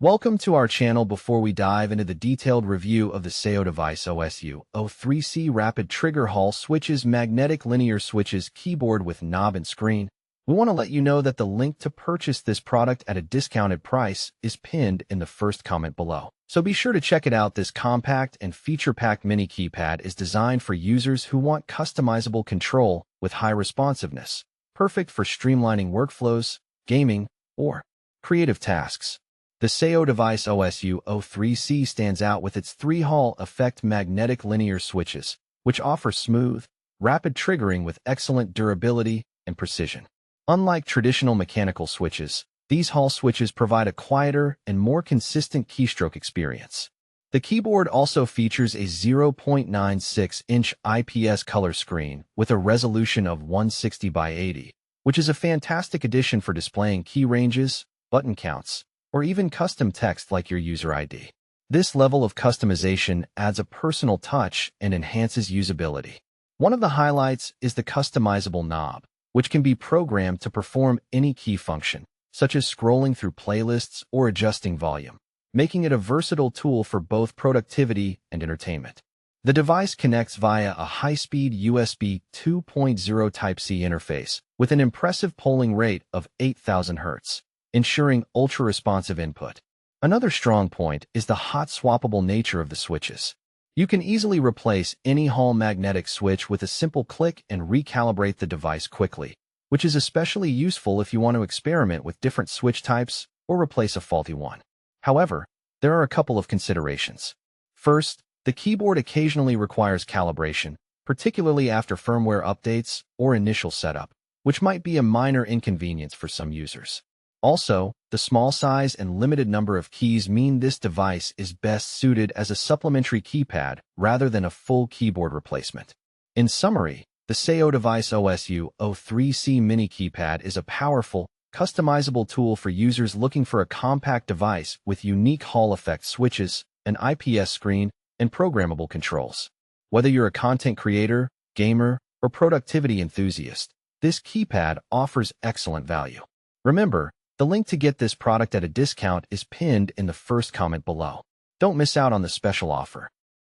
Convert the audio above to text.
Welcome to our channel. Before we dive into the detailed review of the SayoDevice OSU O3C Rapid Trigger Hall Switches Magnetic Linear Switches Keyboard with Knob and Screen, we want to let you know that the link to purchase this product at a discounted price is pinned in the first comment below. So be sure to check it out. This compact and feature-packed mini keypad is designed for users who want customizable control with high responsiveness, perfect for streamlining workflows, gaming, or creative tasks. The SayoDevice OSU O3C stands out with its 3-Hall effect magnetic linear switches, which offer smooth, rapid triggering with excellent durability and precision. Unlike traditional mechanical switches, these Hall switches provide a quieter and more consistent keystroke experience. The keyboard also features a 0.96-inch IPS color screen with a resolution of 160 by 80, which is a fantastic addition for displaying key ranges, button counts, or even custom text like your user ID. This level of customization adds a personal touch and enhances usability. One of the highlights is the customizable knob, which can be programmed to perform any key function, such as scrolling through playlists or adjusting volume, making it a versatile tool for both productivity and entertainment. The device connects via a high-speed USB 2.0 Type-C interface with an impressive polling rate of 8,000 Hz. Ensuring ultra-responsive input. Another strong point is the hot-swappable nature of the switches. You can easily replace any Hall magnetic switch with a simple click and recalibrate the device quickly, which is especially useful if you want to experiment with different switch types or replace a faulty one. However, there are a couple of considerations. First, the keyboard occasionally requires calibration, particularly after firmware updates or initial setup, which might be a minor inconvenience for some users. Also, the small size and limited number of keys mean this device is best suited as a supplementary keypad rather than a full keyboard replacement. In summary, the SayoDevice OSU O3C mini keypad is a powerful, customizable tool for users looking for a compact device with unique Hall effect switches, an IPS screen, and programmable controls. Whether you're a content creator, gamer, or productivity enthusiast, this keypad offers excellent value. Remember, the link to get this product at a discount is pinned in the first comment below. Don't miss out on the special offer.